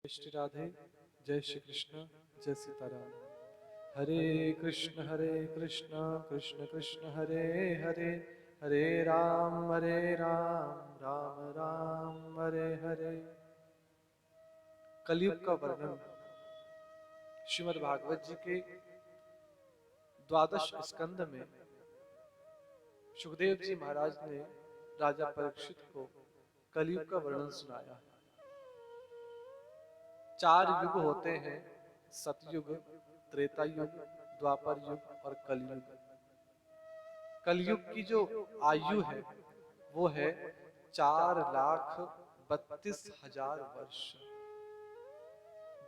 श्री राधे, जय श्री कृष्ण, जय सीताराम। हरे कृष्ण कृष्ण कृष्ण हरे हरे, हरे राम राम राम हरे हरे। कलयुग का वर्णन श्रीमद् भागवत जी के द्वादश स्कंद में सुखदेव जी महाराज ने राजा परीक्षित को कलयुग का वर्णन सुनाया है। 4 युग होते हैं, सतयुग, त्रेता युग, द्वापर युग और कलयुग। कलयुग की जो आयु है वो है 4,32,000 वर्ष।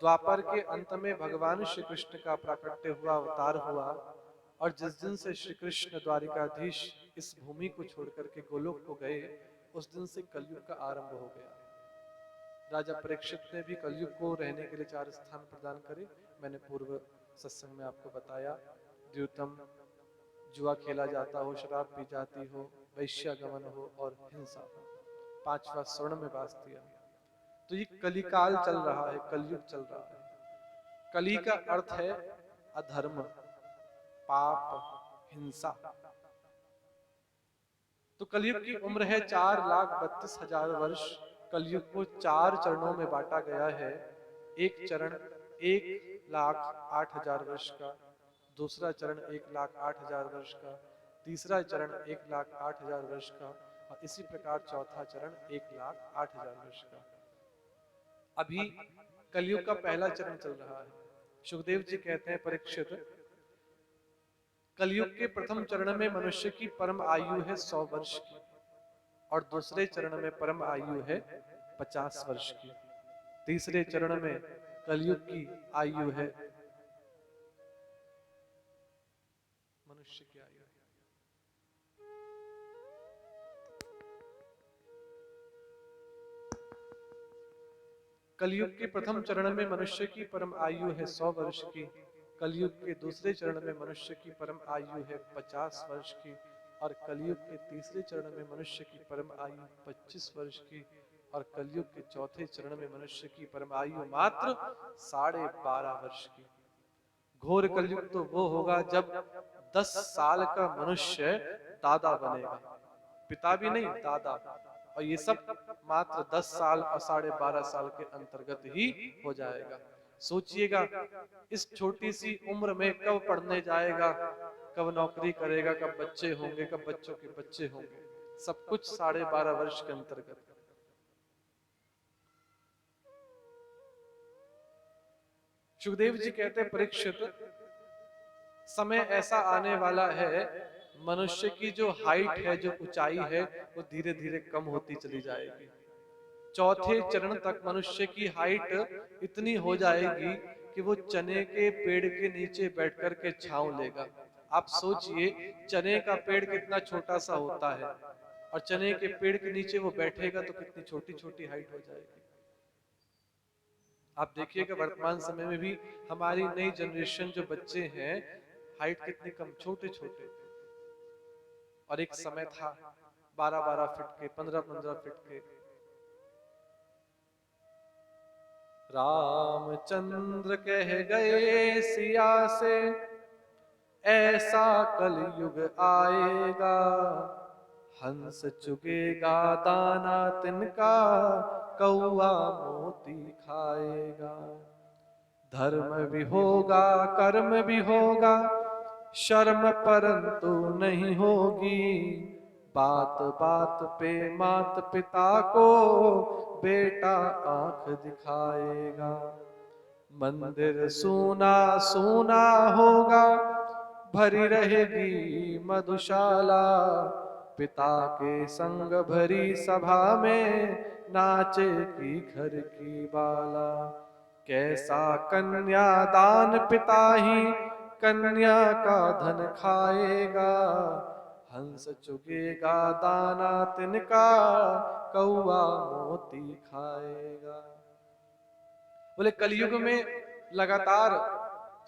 द्वापर के अंत में भगवान श्री कृष्ण का प्राकट्य हुआ, अवतार हुआ, और जिस दिन से श्री कृष्ण द्वारिकाधीश इस भूमि को छोड़कर के गोलोक को गए, उस दिन से कलयुग का आरंभ हो गया। राजा परीक्षित ने भी कलयुग को रहने के लिए 4 स्थान प्रदान करे। मैंने पूर्व सत्संग में आपको बताया, द्यूतम, जुआ खेला जाता हो, शराब पी जाती हो, वैश्यागमन हो और हिंसा हो, 5वां स्वर्ण में वास दिया। तो ये कलिकाल चल रहा है, कलयुग चल रहा है। कली का अर्थ है अधर्म, पाप, हिंसा। तो कलयुग की उम्र है 4,32,000 वर्ष। कलयुग को 4 चरणों में बांटा गया है। एक चरण 1,08,000 वर्ष का, दूसरा चरण 1,08,000 वर्ष का, तीसरा चरण 1,08,000 वर्ष का, और इसी प्रकार चौथा चरण 1,08,000 वर्ष का। अभी कलयुग का पहला चरण चल रहा है। सुखदेव जी कहते हैं, परीक्षित, कलयुग के प्रथम चरण में मनुष्य की परम आयु है 100 वर्ष की, और दूसरे चरण में परम आयु है 50 वर्ष की। तीसरे चरण में कलयुग की आयु है, मनुष्य की आयु है, कलयुग के प्रथम चरण में मनुष्य की परम आयु है 100 वर्ष की। कलयुग के दूसरे चरण में मनुष्य की परम आयु है 50 वर्ष की, और कलयुग के तीसरे चरण में मनुष्य की परम आयु 25 वर्ष की, और कलयुग के चौथे चरण में मनुष्य की परम आयु मात्र 12.5 वर्ष की। घोर कलयुग तो वो होगा जब 10 साल का मनुष्य दादा बनेगा, पिता भी नहीं, दादा। और ये सब मात्र 10 साल और 12.5 साल के अंतर्गत ही हो जाएगा। सोचिएगा, इस छोटी सी उम्र में कब पढ़ने जाएगा, कब नौकरी करेगा, कब बच्चे होंगे, कब बच्चों के बच्चे होंगे, सब कुछ 12.5 वर्ष के अंतर्गत। सुखदेव जी कहते हैं, परीक्षित, समय ऐसा आने वाला है, मनुष्य की जो हाइट है, जो ऊंचाई है, वो धीरे धीरे कम होती चली जाएगी। चौथे चरण तक मनुष्य की हाइट इतनी हो जाएगी कि वो चने के पेड़ के नीचे बैठ कर के छांव लेगा। आप सोचिए, चने का पेड़ कितना छोटा सा होता है, और चने के पेड़ के नीचे वो बैठेगा तो कितनी छोटी छोटी हाइट हो जाएगी। आप देखिएगा, वर्तमान समय में भी हमारी नई जनरेशन जो बच्चे हैं, हाइट कितने कम, छोटे छोटे। और एक समय था 12-12 फीट के, 15-15 फीट के। रामचंद्र कह गए सिया से, ऐसा कलयुग आएगा, हंस चुगेगा दाना तिनका, कौआ मोती खाएगा। धर्म भी होगा, कर्म भी होगा, शर्म परंतु नहीं होगी, बात बात पे मात पिता को बेटा आंख दिखाएगा। मंदिर सूना सूना होगा, भरी रहेगी मधुशाला, पिता के संग भरी सभा में नाचेगी घर की बाला। कैसा कन्यादान पिता ही कन्या का धन खाएगा, हंस चुगेगा दाना तिनका, कौआ मोती खाएगा। बोले, कलयुग में लगातार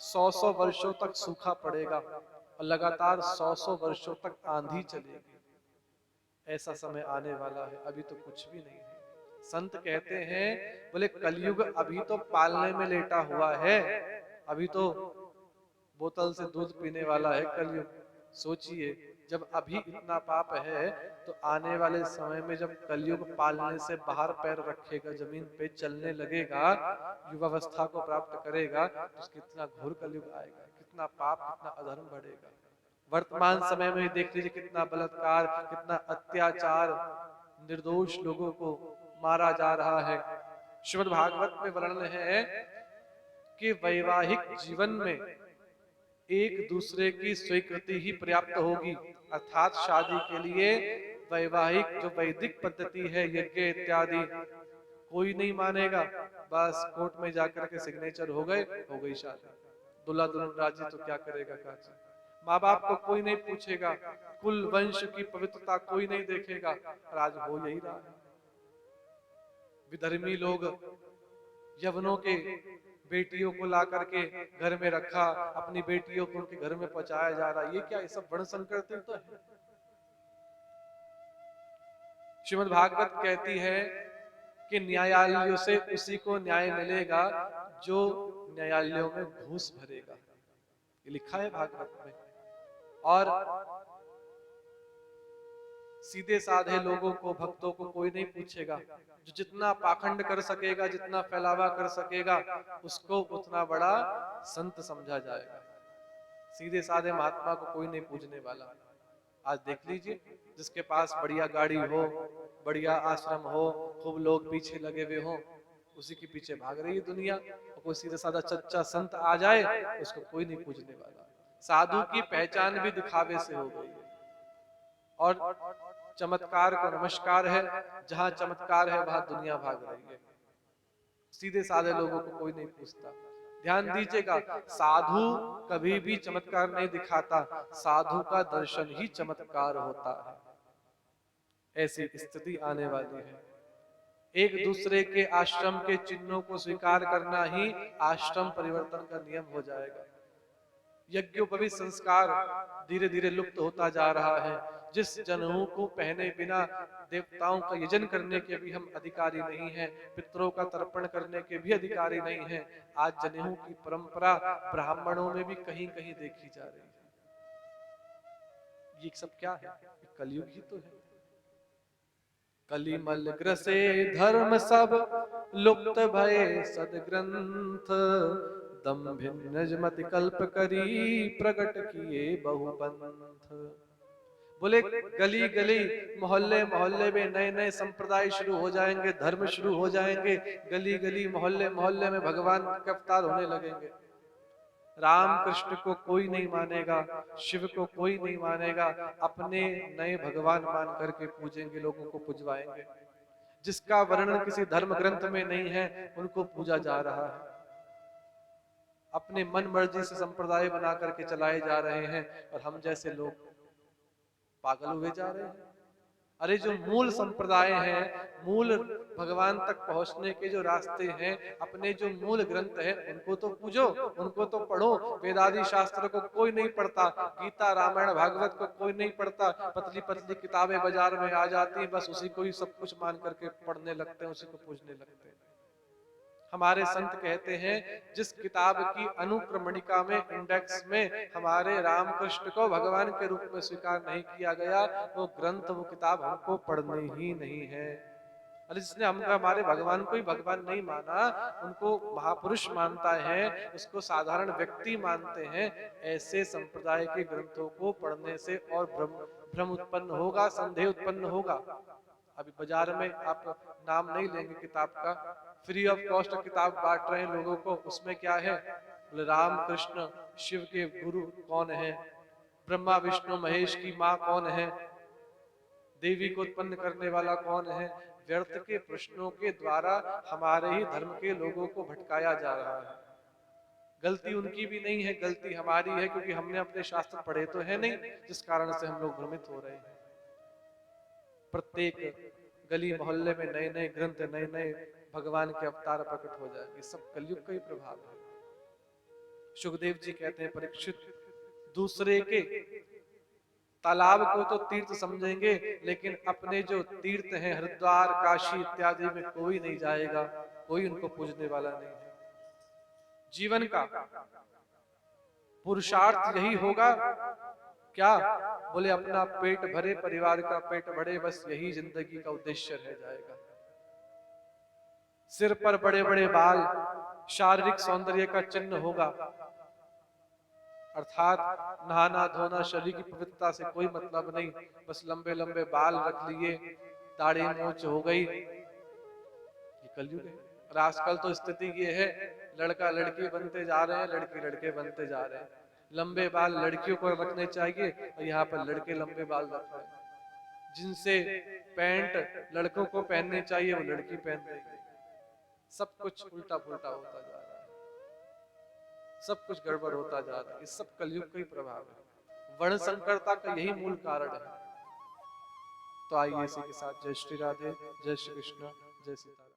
100-100 वर्षों तक सूखा पड़ेगा, और लगातार 100-100 वर्षों तक आंधी चलेगी। ऐसा समय आने वाला है, अभी तो कुछ भी नहीं है। संत कहते हैं, बोले कलयुग अभी तो पालने में लेटा हुआ है, अभी तो बोतल से दूध पीने वाला है कलयुग। सोचिए, जब अभी इतना पाप है तो आने वाले समय में जब कलयुग पालने से बाहर पैर रखेगा, जमीन पे चलने लगेगा, युवावस्था को प्राप्त करेगा, तो कितना घोर कलयुग आएगा, कितना पाप, कितना अधर्म बढ़ेगा। वर्तमान समय में देख लीजिए कितना बलात्कार, कितना अत्याचार, निर्दोष लोगों को मारा जा रहा है। श्रीमद् भागवत में वर्णन है कि वैवाहिक जीवन में एक दूसरे की स्वीकृति ही पर्याप्त होगी, अर्थात शादी के लिए वैवाहिक जो वैदिक पद्धति है, यज्ञ इत्यादि कोई नहीं मानेगा, बस कोर्ट में जाकर के सिग्नेचर हो गई शादी। दूल्हा दुल्हन राजी तो क्या करेगा काजी, माँ बाप को कोई नहीं पूछेगा, कुल वंश की पवित्रता कोई नहीं देखेगा, और आज हो यही रहा है। विधर्मी लोग यवनों के बेटियों को ला करके घर में रखा, अपनी बेटियों को उनके घर में पहुंचाया जा रहा है, ये क्या, ये सब वर्ण संकर्तन तो है। श्रीमद् भागवत कहती है कि न्यायालयों से उसी को न्याय मिलेगा जो न्यायालयों में घूस भरेगा, ये लिखा है भागवत में। और सीधे साधे लोगों को, भक्तों को कोई नहीं पूछेगा, जो जितना पाखंड कर सकेगा, जितना फैलावा कर सकेगा, उसको उतना बड़ा संत समझा जाएगा। सीधे साधे महात्मा को कोई नहीं पूजने वाला। आज देख लीजिए, जिसके पास बढ़िया गाड़ी हो, बढ़िया आश्रम हो, खूब लोग पीछे लगे हुए हो, उसी के पीछे भाग रही है दुनिया। और कोई सीधा साधा चच्चा संत आ जाए, उसको कोई नहीं पूजने वाला। साधु की पहचान भी दिखावे से हो गई है। और चमत्कार को नमस्कार है, जहां चमत्कार है वहां दुनिया भाग रही है, सीधे साधे लोगों को कोई नहीं पूछता। ध्यान दीजिएगा, साधु कभी भी चमत्कार नहीं दिखाता, साधु का दर्शन ही चमत्कार होता है। ऐसी स्थिति आने वाली है। एक दूसरे के आश्रम के चिन्हों को स्वीकार करना ही आश्रम परिवर्तन का नियम हो जाएगा। यज्ञोपवीत संस्कार धीरे धीरे लुप्त होता जा रहा है। जिस जनेऊ को पहने बिना देवताओं का यजन करने के भी हम अधिकारी नहीं हैं, पितरों का तर्पण करने के भी अधिकारी नहीं हैं, आज जनेऊ की परंपरा ब्राह्मणों में भी कहीं कहीं देखी जा रही है। ये सब क्या है? कलयुग ही तो है। कलिमल ग्रसे धर्म सब लुप्त भये सदग्रंथ, दम्भिन्नजमति कल्प करी प्रकट किए बहुपंथ। बोले गली गली, मोहल्ले मोहल्ले में नए नए संप्रदाय शुरू हो जाएंगे, धर्म शुरू हो जाएंगे, गली गली मोहल्ले मोहल्ले में भगवान के अवतार होने लगेंगे। राम कृष्ण को कोई नहीं मानेगा, शिव को कोई नहीं मानेगा, अपने नए भगवान मान करके पूजेंगे, लोगों को पुजवाएंगे। जिसका वर्णन किसी धर्म ग्रंथ में नहीं है, उनको पूजा जा रहा है। अपने मन मर्जी से संप्रदाय बना करके चलाए जा रहे हैं, और हम जैसे लोग पागल हुए जा रहे हैं। अरे जो मूल संप्रदाय हैं, मूल भगवान तक पहुंचने के जो रास्ते हैं, अपने जो मूल ग्रंथ हैं, उनको तो पूजो, उनको तो पढ़ो। वेदादि शास्त्र को कोई नहीं पढ़ता, गीता रामायण भागवत को कोई नहीं पढ़ता, पतली पतली किताबें बाजार में आ जाती, बस उसी को ही सब कुछ मान करके पढ़ने लगते हैं, उसी को पूजने लगते हैं। हमारे संत कहते हैं, जिस किताब की अनुक्रमणिका में, इंडेक्स में हमारे रामकृष्ण को भगवान के रूप में स्वीकार नहीं किया गया, वो ग्रंथ, वो किताब हमको पढ़नी ही नहीं है। अरे जिसने हमारे भगवान को ही भगवान नहीं माना, उनको महापुरुष मानता है, उसको साधारण व्यक्ति मानते हैं, ऐसे संप्रदाय के ग्रंथों को पढ़ने से और भ्रम उत्पन्न होगा, संदेह उत्पन्न होगा। अभी बाजार में आप नाम नहीं लेंगे किताब का, फ्री ऑफ कॉस्ट किताब बांट रहे हैं लोगों को। उसमें क्या है? बोले राम कृष्ण शिव के गुरु कौन है, ब्रह्मा विष्णु महेश की माँ कौन है, देवी को उत्पन्न करने वाला कौन है। व्यर्थ के प्रश्नों के द्वारा हमारे ही धर्म के लोगों को भटकाया जा रहा है। गलती उनकी भी नहीं है, गलती हमारी है, क्योंकि हमने अपने शास्त्र पढ़े तो है नहीं, जिस कारण से हम लोग भ्रमित हो रहे हैं। प्रत्येक गली मोहल्ले में नए नए ग्रंथ, नए नए भगवान के अवतार प्रकट हो जाएंगे। सब कलयुग का ही प्रभाव है। सुखदेव जी कहते हैं, परीक्षित दूसरे के तालाब को तो तीर्थ समझेंगे, लेकिन अपने जो तीर्थ हैं हरिद्वार काशी इत्यादि में कोई नहीं जाएगा, कोई उनको पूजने वाला नहीं है। जीवन का पुरुषार्थ यही होगा क्या? बोले अपना पेट भरे, परिवार का पेट भरे, बस यही जिंदगी का उद्देश्य रह जाएगा। सिर पर बड़े बड़े बाल शारीरिक सौंदर्य का चिन्ह होगा, अर्थात नहाना धोना शरीर की पवित्रता से कोई मतलब नहीं, बस लंबे लंबे बाल रख लिए, दाढ़ी मूंछ हो गई, ये कलयुग है। और आजकल तो स्थिति ये है, लड़का लड़की बनते जा रहे हैं, लड़की लड़के बनते जा रहे हैं। लंबे बाल लड़कियों को रखने चाहिए और यहाँ पर लड़के लंबे बाल रख रहे हैं। जिनसे पैंट लड़कों को पहननी चाहिए वो लड़की पहन रही है। सब कुछ उल्टा पुल्टा होता जा रहा है, सब कुछ गड़बड़ होता जा रहा है। ये सब कलयुग का ही प्रभाव है, वर्ण संकरता का यही मूल कारण है। तो आइए इसी के साथ जय श्री राधे, जय श्री कृष्ण, जय सीताराम।